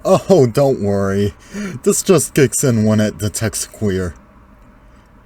Oh, don't worry. This just kicks in when it detects queer.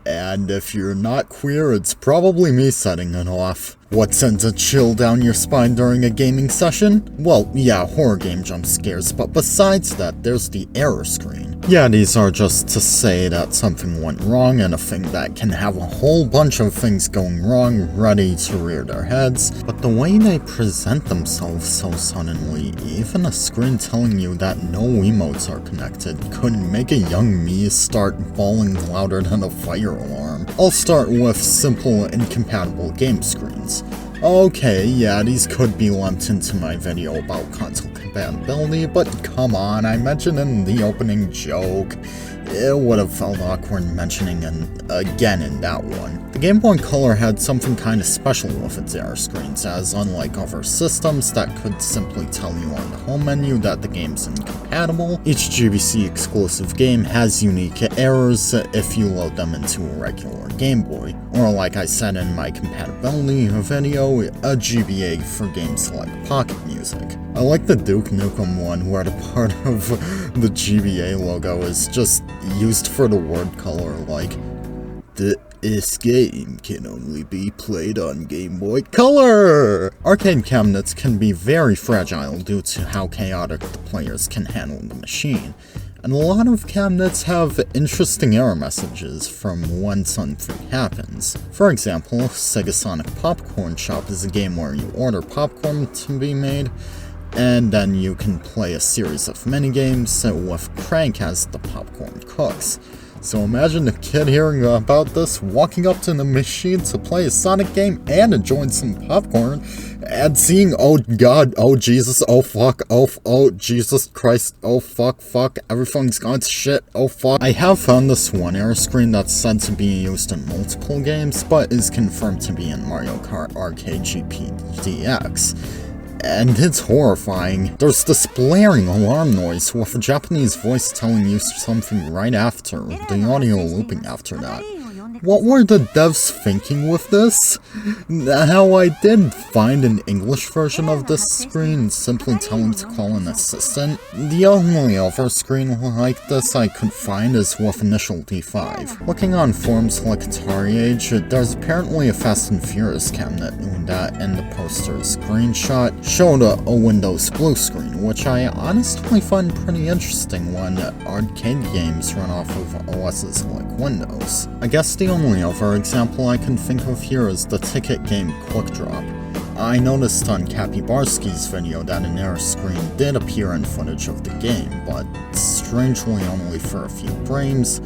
And if you're not queer, it's probably me setting it off. What sends a chill down your spine during a gaming session? Well, yeah, horror game jump scares, but besides that, there's the error screen. Yeah, these are just to say that something went wrong and a thing that can have a whole bunch of things going wrong ready to rear their heads, but the way they present themselves so suddenly, even a screen telling you that no emotes are connected, could make a young me start bawling louder than a fire alarm. I'll start with simple incompatible game screens. Okay, yeah, these could be lumped into my video about console compatibility, but come on, I mentioned in the opening joke. It would have felt awkward mentioning again in that one. The Game Boy Color had something kinda special with its error screens, as unlike other systems that could simply tell you on the home menu that the game's incompatible, each GBC exclusive game has unique errors if you load them into a regular Game Boy, or like I said in my compatibility video, a GBA for games like Pocket Music. I like the Duke Nukem one where the part of the GBA logo is just used for the word color, like, this game can only be played on Game Boy Color! Arcade cabinets can be very fragile due to how chaotic the players can handle the machine, and a lot of cabinets have interesting error messages from when something happens. For example, Sega Sonic Popcorn Shop is a game where you order popcorn to be made, and then you can play a series of minigames with Crank as the popcorn cooks. So imagine a kid hearing about this, walking up to the machine to play a Sonic game and enjoying some popcorn, and seeing, oh god, oh Jesus, oh fuck, oh Jesus Christ, oh fuck, everything's gone to shit, oh fuck. I have found this one error screen that's said to be used in multiple games, but is confirmed to be in Mario Kart Arcade GP DX. And it's horrifying. There's this blaring alarm noise with a Japanese voice telling you something right after, the audio looping after that. What were the devs thinking with this? Now, I did find an English version of this screen, simply telling to call an assistant. The only other screen like this I could find is with Initial D5. Looking on forums like Atari Age, there's apparently a Fast and Furious cabinet that in the poster's screenshot showed a Windows blue screen, which I honestly find pretty interesting when arcade games run off of OSs like Windows. I guess the only other example I can think of here is the ticket game Quick Drop. I noticed on Capybarsky's video that an error screen did appear in footage of the game, but strangely only for a few frames,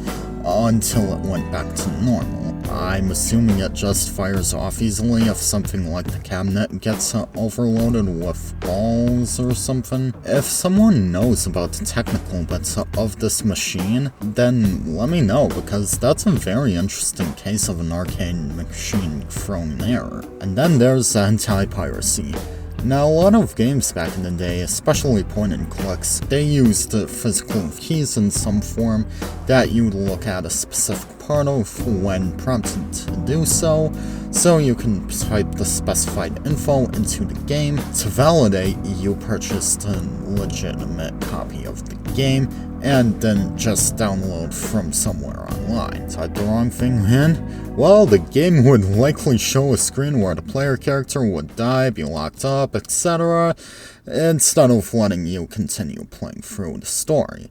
until it went back to normal. I'm assuming it just fires off easily if something like the cabinet gets overloaded with balls or something. If someone knows about the technical bits of this machine, then let me know, because that's a very interesting case of an arcade machine throwing an error. And then there's Anti-piracy. Now, a lot of games back in the day, especially point-and-clicks, they used physical keys in some form that you'd look at a specific part of when prompted to do so you can type the specified info into the game to validate you purchased a legitimate copy of the game, and then just download from somewhere online. Type the wrong thing in? Well, the game would likely show a screen where the player character would die, be locked up, etc., instead of letting you continue playing through the story.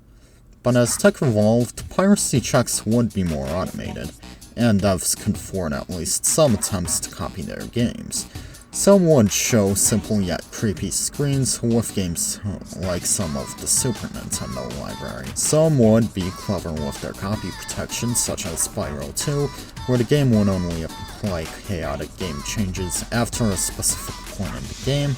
But as tech evolved, piracy checks would be more automated, and devs could afford at least some attempts to copy their games. Some would show simple yet creepy screens with games like some of the Super Nintendo library. Some would be clever with their copy protection, such as Spyro 2, where the game would only apply chaotic game changes after a specific point in the game,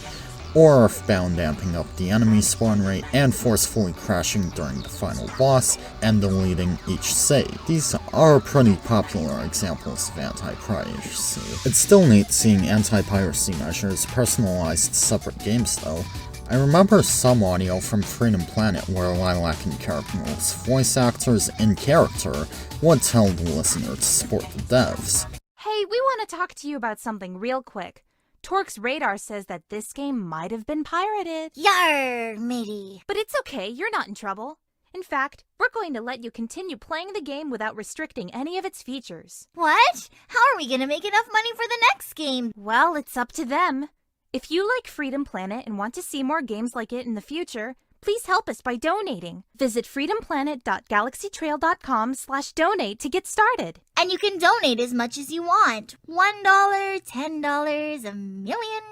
or Earthbound amping up the enemy spawn rate and forcefully crashing during the final boss and deleting each save. These are pretty popular examples of anti-piracy. It's still neat seeing anti-piracy measures personalized to separate games though. I remember some audio from Freedom Planet where Lilac and Carapace voice actors in character would tell the listener to support the devs. Hey, we want to talk to you about something real quick. Torque's radar says that this game might have been pirated. Yarr, matey. But it's okay, you're not in trouble. In fact, we're going to let you continue playing the game without restricting any of its features. What? How are we gonna make enough money for the next game? Well, it's up to them. If you like Freedom Planet and want to see more games like it in the future, please help us by donating. Visit freedomplanet.galaxytrail.com/donate to get started. And you can donate as much as you want. $1, $10, $1 million.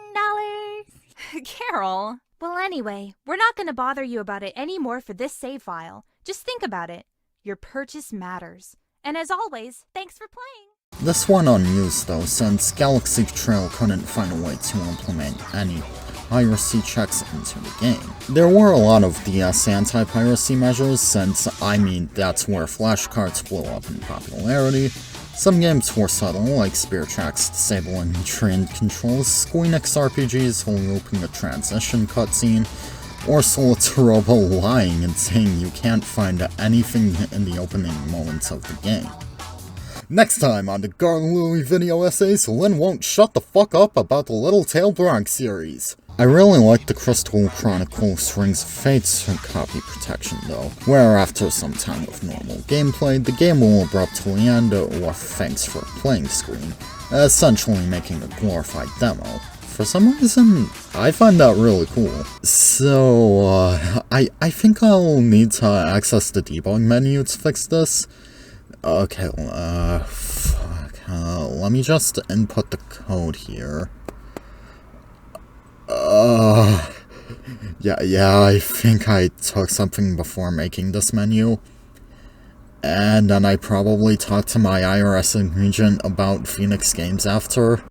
Carol. Well, anyway, we're not going to bother you about it anymore for this save file. Just think about it. Your purchase matters. And as always, thanks for playing. This went unused though, since Galaxy Trail couldn't find a way to implement any piracy checks into the game. There were a lot of DS anti-piracy measures, since, that's where flashcards blew up in popularity. Some games were subtle, like spear checks disabling trained controls, Squeenix RPGs looping a transition cutscene, or Solitarobo lying and saying you can't find anything in the opening moments of the game. Next time on the Garden Louie video essays, Lynn won't shut the fuck up about the Little Tail Bronx series. I really like the Crystal Chronicles Rings of Fate's copy protection though, where after some time of normal gameplay, the game will abruptly end with thanks for playing screen, essentially making a glorified demo. For some reason, I find that really cool. So, I think I'll need to access the debug menu to fix this. Okay, let me just input the code here. Yeah, I think I took something before making this menu. And then I probably talked to my IRS agent about Phoenix Games after.